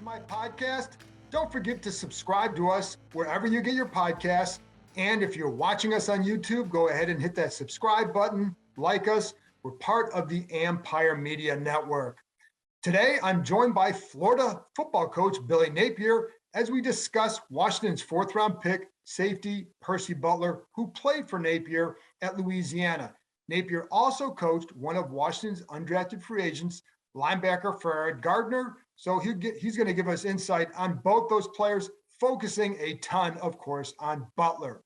my podcast. Don't forget to subscribe to us wherever you get your podcasts. And if you're watching us on YouTube, go ahead and hit that subscribe button, like us. We're part of the Empire Media Network. Today, I'm joined by Florida football coach Billy Napier as we discuss Washington's fourth-round pick, safety Percy Butler, who played for Napier at Louisiana. Napier also coached one of Washington's undrafted free agents, linebacker Fred Gardner. So he's going to give us insight on both those players, focusing a ton, of course, on Butler.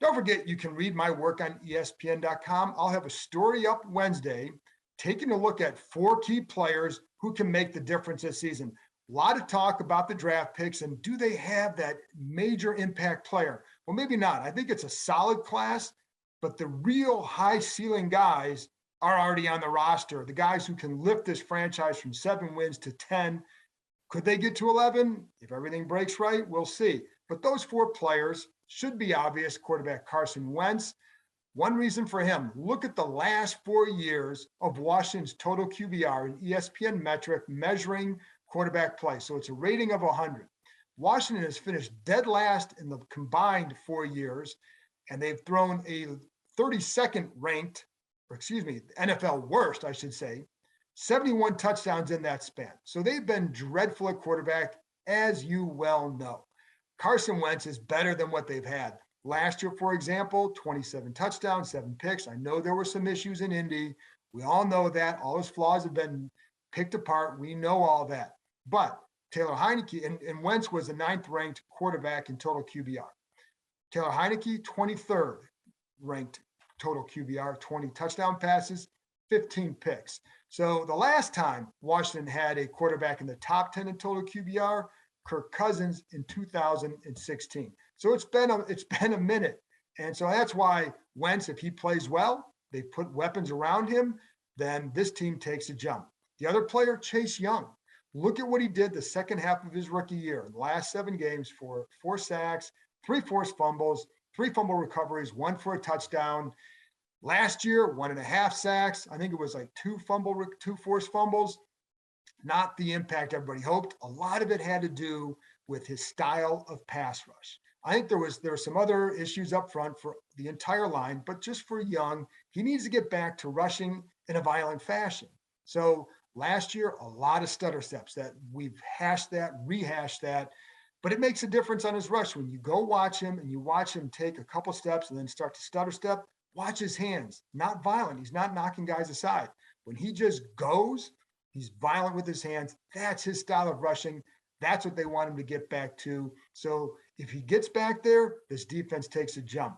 Don't forget, you can read my work on ESPN.com. I'll have a story up Wednesday, taking a look at 4 key players who can make the difference this season. A lot of talk about the draft picks and do they have that major impact player? Well, maybe not. I think it's a solid class, but the real high ceiling guys are already on the roster. The guys who can lift this franchise from 7 wins to 10. Could they get to 11? If everything breaks right, we'll see. But those 4 players should be obvious. Quarterback Carson Wentz. One reason for him, look at the last 4 years of Washington's total QBR, an ESPN metric measuring quarterback play. So it's a rating of 100. Washington has finished dead last in the combined 4 years, and they've thrown a 32nd ranked, NFL worst, I should say, 71 touchdowns in that span. So they've been dreadful at quarterback, as you well know. Carson Wentz is better than what they've had. Last year, for example, 27 touchdowns, 7 picks. I know there were some issues in Indy. We all know that. All his flaws have been picked apart. We know all that. But Taylor Heinicke, and Wentz was the 9th ranked quarterback in total QBR. Taylor Heinicke, 23rd ranked total QBR, 20 touchdown passes, 15 picks. So the last time Washington had a quarterback in the top 10 in total QBR, Kirk Cousins in 2016. So it's been a minute. And so that's why Wentz, if he plays well, they put weapons around him, then this team takes a jump. The other player, Chase Young. Look at what he did the second half of his rookie year. In the last 7 games, for 4 sacks, 3 forced fumbles, 3 fumble recoveries, 1 for a touchdown. Last year, 1.5 sacks. I think it was like 2 forced fumbles. Not the impact everybody hoped. A lot of it had to do with his style of pass rush. I think there were some other issues up front for the entire line, but just for Young, he needs to get back to rushing in a violent fashion. So last year, a lot of stutter steps that we've rehashed that, but it makes a difference on his rush. When you go watch him and you watch him take a couple steps and then start to stutter step, watch his hands, not violent. He's not knocking guys aside. When he just goes, he's violent with his hands. That's his style of rushing. That's what they want him to get back to. So if he gets back there, this defense takes a jump.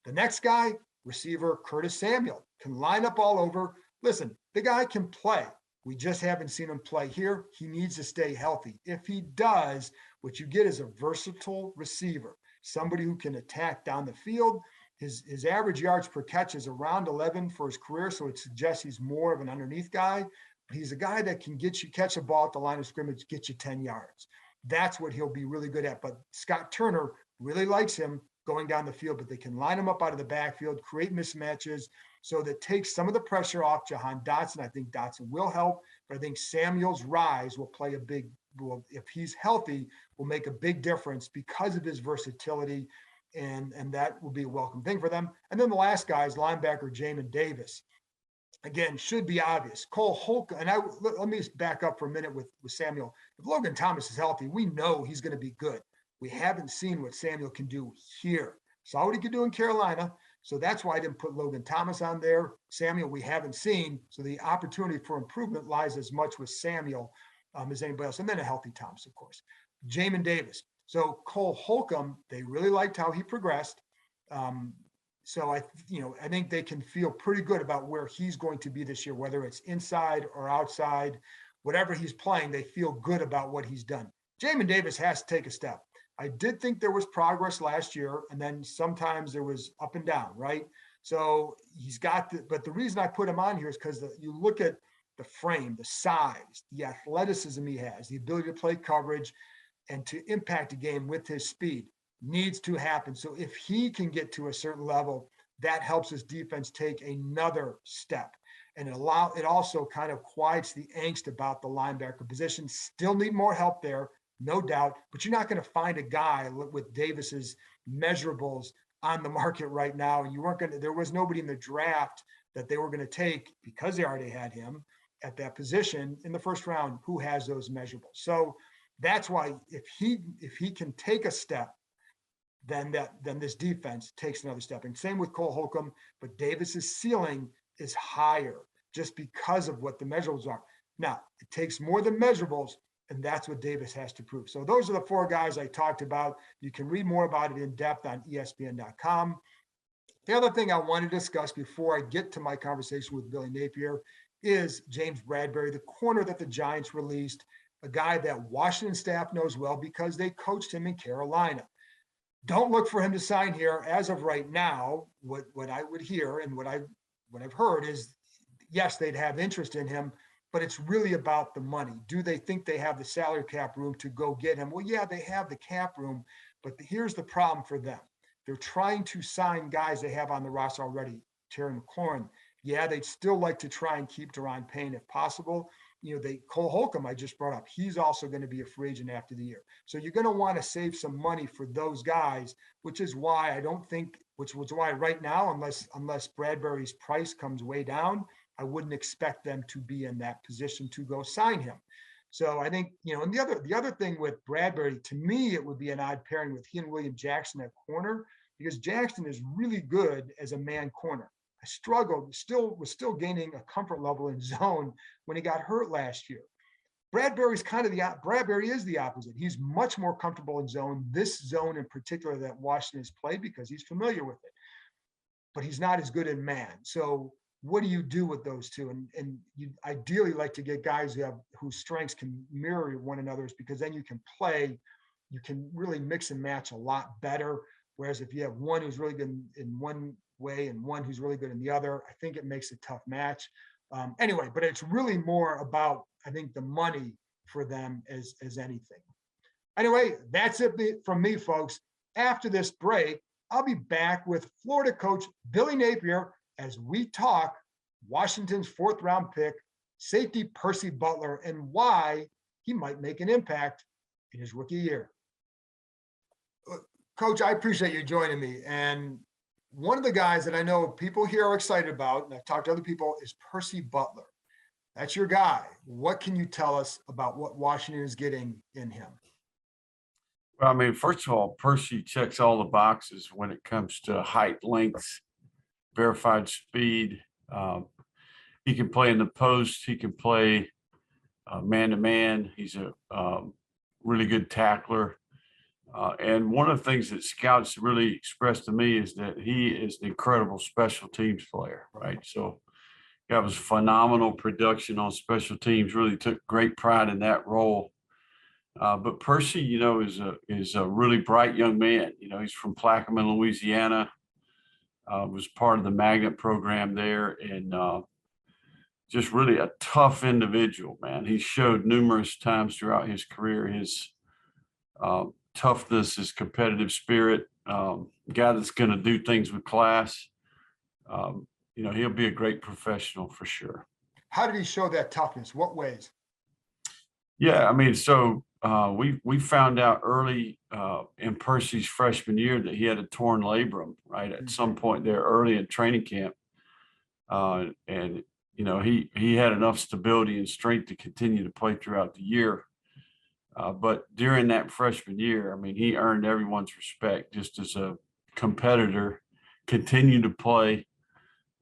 The next guy, receiver Curtis Samuel, can line up all over. Listen, the guy can play. We just haven't seen him play here. He needs to stay healthy. If he does, what you get is a versatile receiver, somebody who can attack down the field. His average yards per catch is around 11 for his career, so it suggests he's more of an underneath guy. But he's a guy that can catch a ball at the line of scrimmage, get you 10 yards. That's what he'll be really good at. But Scott Turner really likes him going down the field, but they can line him up out of the backfield, create mismatches. So that takes some of the pressure off Jahan Dotson. I think Dotson will help, but I think Samuel's rise will play if he's healthy, will make a big difference because of his versatility, and that will be a welcome thing for them. And then the last guy is linebacker Jamin Davis. Again, should be obvious. Cole Holcomb, and let me back up for a minute with Samuel. If Logan Thomas is healthy, we know he's going to be good. We haven't seen what Samuel can do here. Saw what he could do in Carolina. So that's why I didn't put Logan Thomas on there. Samuel, we haven't seen. So the opportunity for improvement lies as much with Samuel as anybody else. And then a healthy Thomas, of course. Jamin Davis. So Cole Holcomb, they really liked how he progressed. So I think they can feel pretty good about where he's going to be this year, whether it's inside or outside, whatever he's playing, they feel good about what he's done. Jamin Davis has to take a step. I did think there was progress last year, and then sometimes there was up and down, right? So but the reason I put him on here is because you look at the frame, the size, the athleticism he has, the ability to play coverage and to impact a game with his speed needs to happen. So if he can get to a certain level, that helps his defense take another step. And it also kind of quiets the angst about the linebacker position. Still need more help there. no doubt, but you're not going to find a guy with Davis's measurables on the market right now. You weren't going to, there was nobody in the draft that they were going to take because they already had him at that position in the first round who has those measurables. So that's why if he can take a step, then this defense takes another step. And same with Cole Holcomb, but Davis's ceiling is higher just because of what the measurables are. Now, it takes more than measurables, and that's what Davis has to prove. So those are the four guys I talked about. You can read more about it in depth on ESPN.com. The other thing I want to discuss before I get to my conversation with Billy Napier is James Bradberry, the corner that the Giants released, a guy that Washington staff knows well because they coached him in Carolina. Don't look for him to sign here as of right now. What I would hear and what I've heard is, yes, they'd have interest in him, but it's really about the money. Do they think they have the salary cap room to go get him? Well, yeah, they have the cap room, but here's the problem for them. They're trying to sign guys they have on the roster already. Terry McLaurin. Yeah, they'd still like to try and keep Daron Payne if possible. Cole Holcomb, I just brought up, he's also going to be a free agent after the year. So you're going to want to save some money for those guys, which is why I don't think, which was why right now, unless Bradberry's price comes way down, I wouldn't expect them to be in that position to go sign him. So I think, and the other thing with Bradberry, to me, it would be an odd pairing with he and William Jackson at corner, because Jackson is really good as a man corner. I struggled, was still gaining a comfort level in zone when he got hurt last year. Bradberry is the opposite. He's much more comfortable in zone, this zone in particular that Washington has played because he's familiar with it. But he's not as good in man. So what do you do with those two? And you ideally like to get guys whose strengths can mirror one another's, because then you can really mix and match a lot better. Whereas if you have one who's really good in one way and one who's really good in the other, I think it makes a tough match. Anyway, but it's really more about, I think, the money for them as anything. Anyway, that's it from me, folks. After this break, I'll be back with Florida coach Billy Napier as we talk Washington's fourth round pick, safety Percy Butler, and why he might make an impact in his rookie year. Coach, I appreciate you joining me. And one of the guys that I know people here are excited about, and I've talked to other people, is Percy Butler. That's your guy. What can you tell us about what Washington is getting in him? Well, I mean, first of all, Percy checks all the boxes when it comes to height, length, verified speed. He can play in the post. He can play man-to-man. He's a really good tackler. And one of the things that scouts really expressed to me is that he is an incredible special teams player, right? So that was phenomenal production on special teams, really took great pride in that role. But Percy, is a really bright young man. He's from Plaquemine, Louisiana, was part of the magnet program there, and just really a tough individual, man. He showed numerous times throughout his career his toughness, his competitive spirit, guy that's going to do things with class. He'll be a great professional for sure. How did he show that toughness? What ways? Yeah, I mean, so we found out early in Percy's freshman year that he had a torn labrum, right, at some point there early in training camp. And he had enough stability and strength to continue to play throughout the year. But during that freshman year, I mean, he earned everyone's respect just as a competitor, continued to play.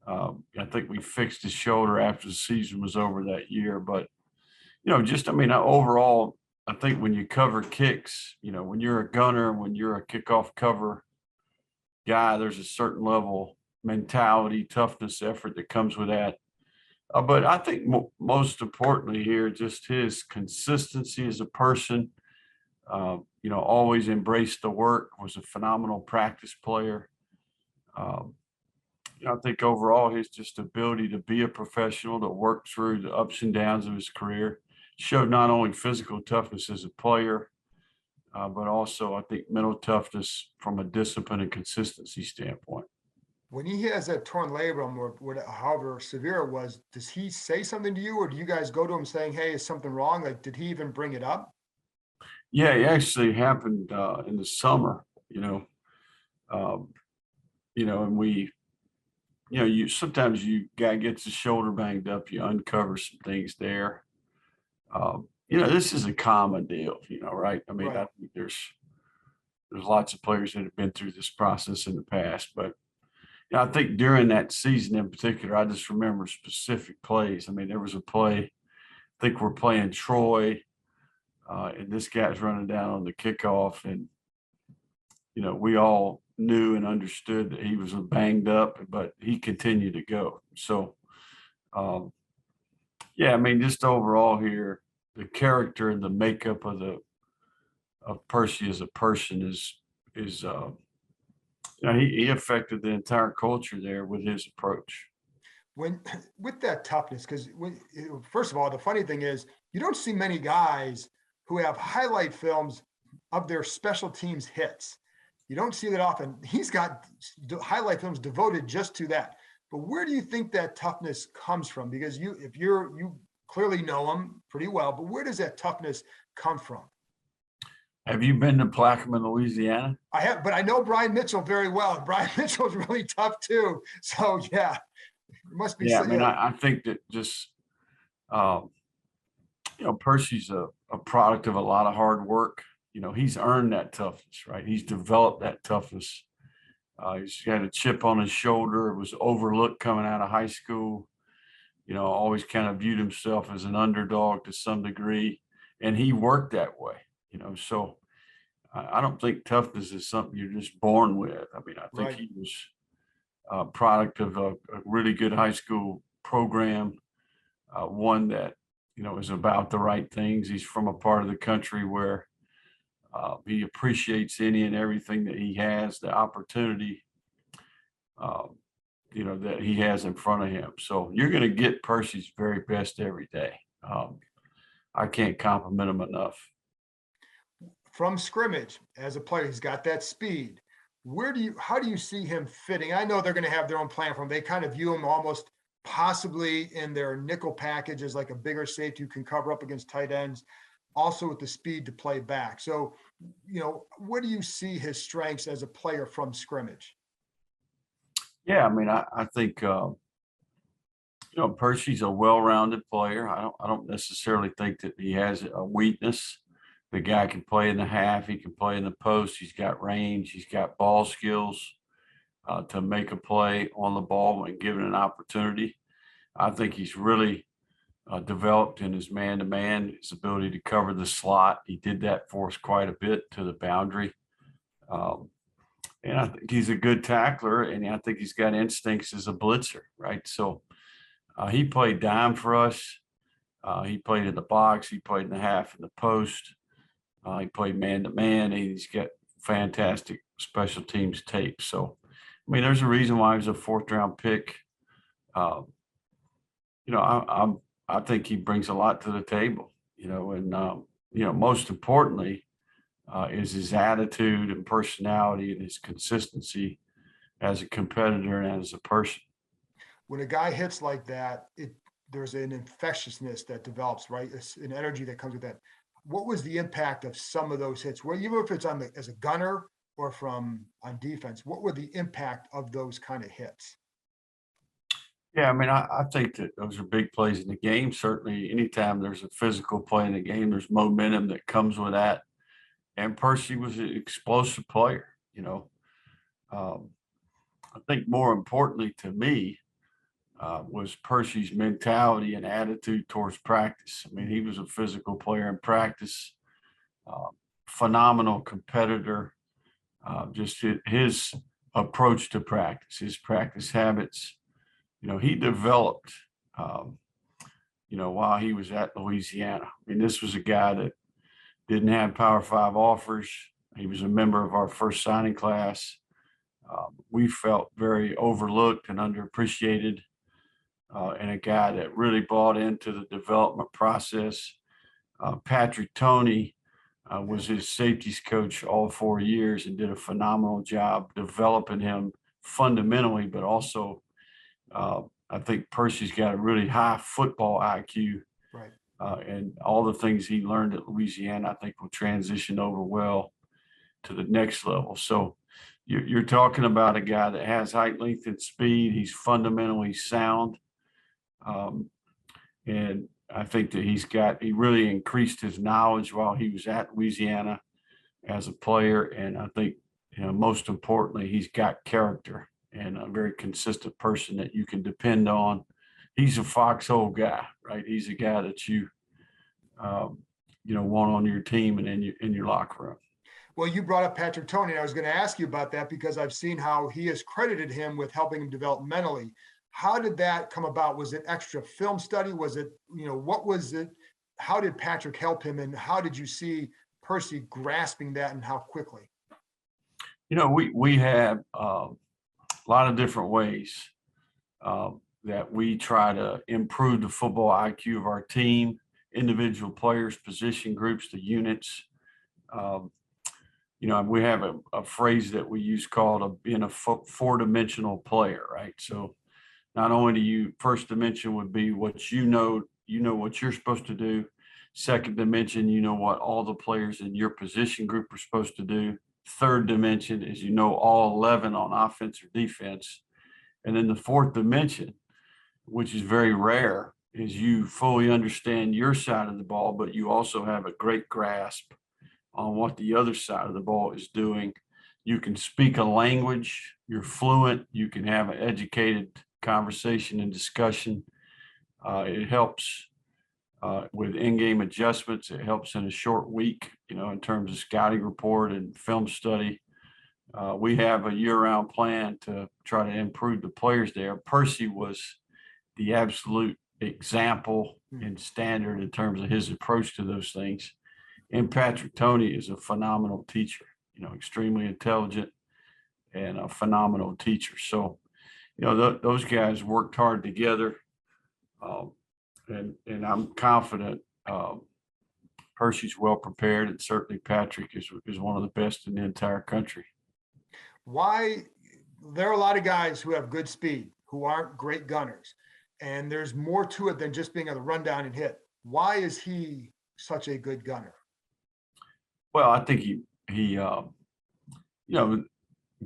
I think we fixed his shoulder after the season was over that year. But, overall, I think when you cover kicks, when you're a gunner, when you're a kickoff cover guy, there's a certain level mentality, toughness, effort that comes with that. But I think most importantly here, just his consistency as a person, always embraced the work, was a phenomenal practice player. I think overall his just ability to be a professional, to work through the ups and downs of his career, showed not only physical toughness as a player, but also I think mental toughness from a discipline and consistency standpoint. When he has that torn labrum or however severe it was, does he say something to you, or do you guys go to him saying, hey, is something wrong? Like, did he even bring it up? Yeah, it actually happened in the summer, um, and you sometimes you guy gets his shoulder banged up, you uncover some things there. This is a common deal, right? I mean, I Right. think there's lots of players that have been through this process in the past, but I think during that season in particular, I just remember specific plays. I mean, there was a play, I think we're playing Troy, and this guy's running down on the kickoff, and we all knew and understood that he was banged up, but he continued to go. So, um, yeah, I mean, just overall here, the character and the makeup of Percy as a person is he affected the entire culture there with his approach. When with that toughness, because first of all, the funny thing is you don't see many guys who have highlight films of their special teams hits. You don't see that often. He's got highlight films devoted just to that. But where do you think that toughness comes from? Because you clearly know him pretty well, but where does that toughness come from? Have you been to Plaquemine, Louisiana? I have, but I know Brian Mitchell very well. Brian Mitchell's really tough too. So yeah, it must be Yeah, so. I mean, Yeah, I think that just um, Percy's a product of a lot of hard work. He's earned that toughness, right? He's developed that toughness. He's got a chip on his shoulder. Was overlooked coming out of high school. Always kind of viewed himself as an underdog to some degree, and he worked that way. So I don't think toughness is something you're just born with. I mean, I think right. he was a product of a really good high school program, one that is about the right things. He's from a part of the country where he appreciates any and everything that he has, the opportunity, um, that he has in front of him. So you're going to get Percy's very best every day. I can't compliment him enough. From scrimmage as a player, he's got that speed. How do you see him fitting? I know they're going to have their own plan for him. They kind of view him almost possibly in their nickel package as like a bigger safety who can cover up against tight ends, also with the speed to play back. So, where do you see his strengths as a player from scrimmage? Yeah, I mean, I think Percy's a well-rounded player. I don't necessarily think that he has a weakness. The guy can play in the half. He can play in the post. He's got range. He's got ball skills to make a play on the ball when given an opportunity. I think he's really developed in his man-to-man, his ability to cover the slot. He did that for us quite a bit to the boundary. Um, and I think he's a good tackler, and I think he's got instincts as a blitzer, right? So he played dime for us. He played in the box. He played in the half and the post. He played man to man. He's got fantastic special teams tape. So, I mean, there's a reason why he was a fourth round pick. Um, I think he brings a lot to the table. And most importantly is his attitude and personality and his consistency as a competitor and as a person. When a guy hits like that, there's an infectiousness that develops, right? It's an energy that comes with that. What was the impact of some of those hits? Well, even if it's as a gunner or from on defense, what were the impact of those kind of hits? Yeah, I mean, I think that those are big plays in the game. Certainly, anytime there's a physical play in the game, there's momentum that comes with that. And Percy was an explosive player. Um, I think more importantly to me was Percy's mentality and attitude towards practice. I mean, he was a physical player in practice, uh, phenomenal competitor. Just his approach to practice, his practice habits. He developed. Um, while he was at Louisiana. I mean, this was a guy that didn't have Power Five offers. He was a member of our first signing class. We felt very overlooked and underappreciated, and a guy that really bought into the development process. Patrick Tony was his safeties coach all 4 years and did a phenomenal job developing him fundamentally, but also I think Percy's got a really high football IQ. Right. and all the things he learned at Louisiana, I think will transition over well to the next level. So you're talking about a guy that has height, length, and speed. He's fundamentally sound. And I think that he really increased his knowledge while he was at Louisiana as a player. And I think, most importantly, he's got character and a very consistent person that you can depend on. He's a foxhole guy, right? He's a guy that want on your team and in your locker room. Well, you brought up Patrick Toney, and I was going to ask you about that because I've seen how he has credited him with helping him developmentally. How did that come about? Was it extra film study? Was it, what was it? How did Patrick help him? And how did you see Percy grasping that and how quickly? We have a lot of different ways that we try to improve the football IQ of our team, individual players, position groups, the units. We have a phrase that we use called being a four-dimensional player, right? So not only do you, first dimension would be what what you're supposed to do. Second dimension, what all the players in your position group are supposed to do. Third dimension is all 11 on offense or defense. And then the fourth dimension, which is very rare, is you fully understand your side of the ball, but you also have a great grasp on what the other side of the ball is doing. You can speak a language, you're fluent, you can have an educated conversation and discussion. It helps with in-game adjustments. It helps in a short week, in terms of scouting report and film study. We have a year-round plan to try to improve the players there. Percy was the absolute example and standard in terms of his approach to those things. And Patrick Toney is a phenomenal teacher, extremely intelligent and a phenomenal teacher. So, those guys worked hard together. And I'm confident Percy's well prepared, and certainly Patrick is one of the best in the entire country. Why? There are a lot of guys who have good speed, who aren't great gunners, and there's more to it than just being able to run down and hit. Why is he such a good gunner? Well, I think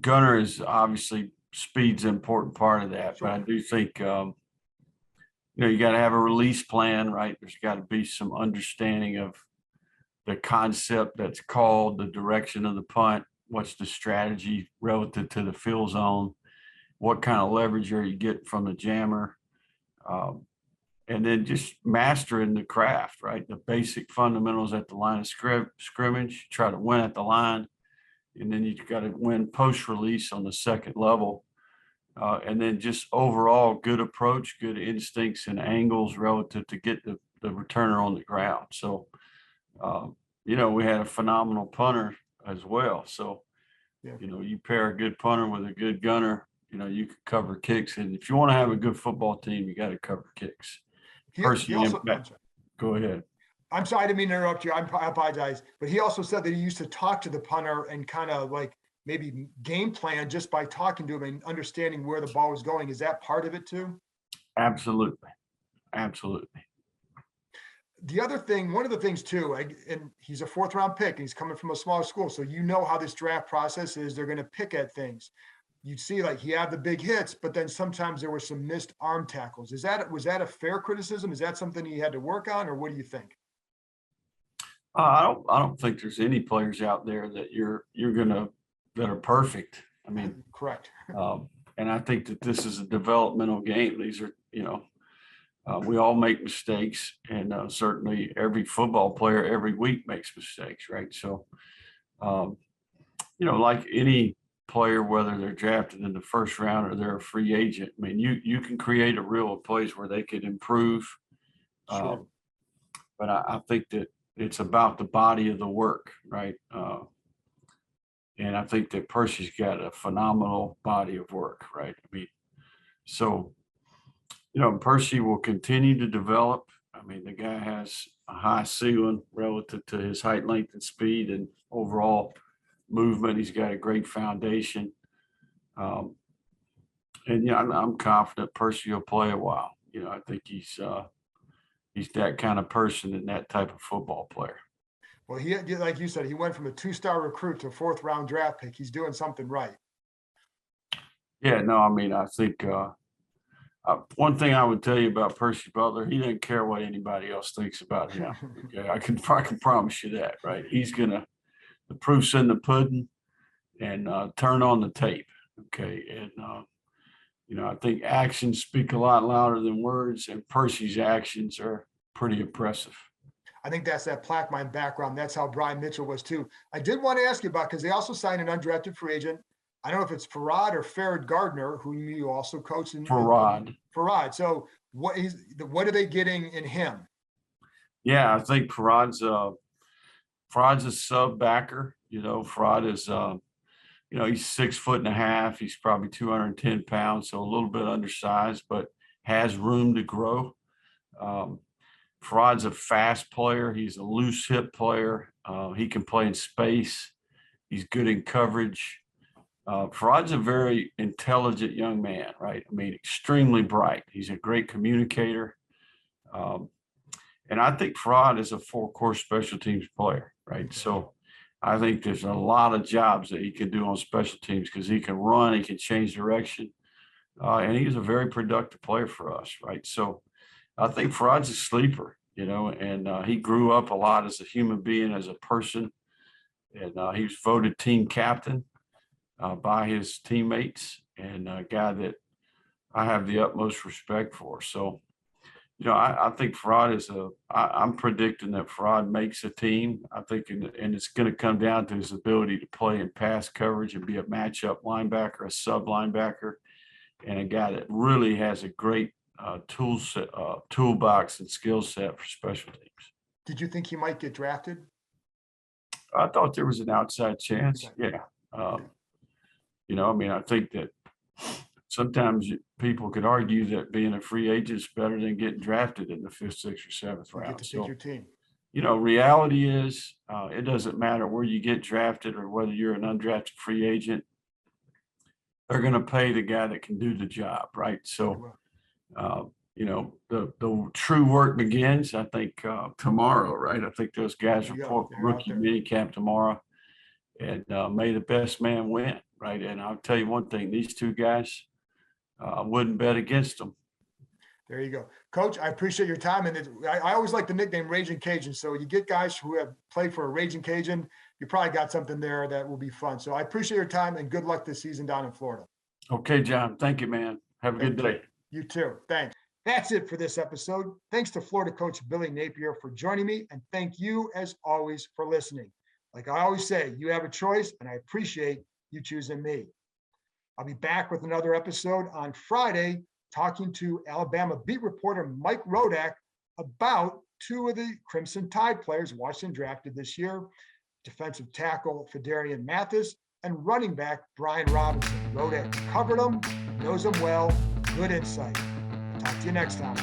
gunner is obviously speed's an important part of that, Sure. but I do think, you got to have a release plan, right? There's got to be some understanding of the concept that's called, the direction of the punt. What's the strategy relative to the field zone? What kind of leverage are you getting from the jammer? And then just mastering the craft, right? The basic fundamentals at the line of scrimmage, try to win at the line. And then you've got to win post-release on the second level. And then just overall good approach, good instincts and angles relative to get the returner on the ground. So, we had a phenomenal punter as well. So, you pair a good punter with a good gunner, you could cover kicks. And if you want to have a good football team, you got to cover kicks. Go ahead. I'm sorry, I didn't mean to interrupt you. I apologize. But he also said that he used to talk to the punter and kind of like maybe game plan just by talking to him and understanding where the ball was going. Is that part of it too? Absolutely. Absolutely. The other thing, one of the things too, and he's a fourth round pick and he's coming from a smaller school. So how this draft process is. They're going to pick at things. You'd see like he had the big hits, but then sometimes there were some missed arm tackles. Was that a fair criticism? Is that something he had to work on, or what do you think? I don't think there's any players out there that that are perfect. I mean, correct. And I think that this is a developmental game. These are, we all make mistakes, and certainly every football player every week makes mistakes, right? So, like any player, whether they're drafted in the first round or they're a free agent, I mean, you can create a reel of plays where they could improve. Sure. But I think that it's about the body of the work, right? And I think that Percy's got a phenomenal body of work, right? I mean, so, Percy will continue to develop. I mean, the guy has a high ceiling relative to his height, length, and speed and overall movement. He's got a great foundation. And I'm confident Percy will play a while. I think he's He's that kind of person and that type of football player. Well, he, like you said, he went from a 2-star recruit to a 4th-round draft pick. He's doing something right. Yeah, no, I mean, I think one thing I would tell you about Percy Butler, he doesn't care what anybody else thinks about him. Okay, I can promise you that, right? The proof's in the pudding, and turn on the tape. Okay, and I think actions speak a lot louder than words, and Percy's actions are pretty impressive. I think that's that plaque mine background. That's how Brian Mitchell was too. I did want to ask you about, because they also signed an undrafted free agent. I don't know if it's Farad or Farad Gardner, who you also coached in. Farad. So what are they getting in him? Yeah, I think Farad's a sub backer. Farad is he's 6'1.5". He's probably 210 pounds, so a little bit undersized, but has room to grow. Farad's a fast player. He's a loose hip player. He can play in space. He's good in coverage. Farad's a very intelligent young man, right? I mean, extremely bright. He's a great communicator. And I think Farad is a 4-course special teams player, right? So I think there's a lot of jobs that he can do on special teams, because he can run, he can change direction, and he's a very productive player for us, right? So I think Farad's a sleeper, and he grew up a lot as a human being, as a person, and he was voted team captain by his teammates, and a guy that I have the utmost respect for. So, I think Farad I'm predicting that Farad makes a team. I think, and it's going to come down to his ability to play in pass coverage and be a matchup linebacker, a sub linebacker, and a guy that really has a great toolbox and skill set for special teams. Did you think he might get drafted? I thought there was an outside chance. Yeah. I think that sometimes people could argue that being a free agent is better than getting drafted in the 5th, 6th, or 7th round. You get to pick your team. Reality is it doesn't matter where you get drafted or whether you're an undrafted free agent. They're going to pay the guy that can do the job, right? So, the true work begins, I think, tomorrow, right? I think those guys report rookie minicamp tomorrow, and may the best man win, right? And I'll tell you one thing, these two guys, wouldn't bet against them. There you go. Coach, I appreciate your time. And I always like the nickname Raging Cajun. So you get guys who have played for a Raging Cajun, you probably got something there that will be fun. So I appreciate your time, and good luck this season down in Florida. Okay, John. Thank you, man. Have a good day. You too. Thanks. That's it for this episode. Thanks to Florida coach Billy Napier for joining me. And thank you, as always, for listening. Like I always say, you have a choice, and I appreciate you choosing me. I'll be back with another episode on Friday, talking to Alabama beat reporter Mike Rodak about 2 of the Crimson Tide players Washington drafted this year, defensive tackle Fedarian Mathis and running back Brian Robinson. Rodak covered them, knows them well, good insight. Talk to you next time.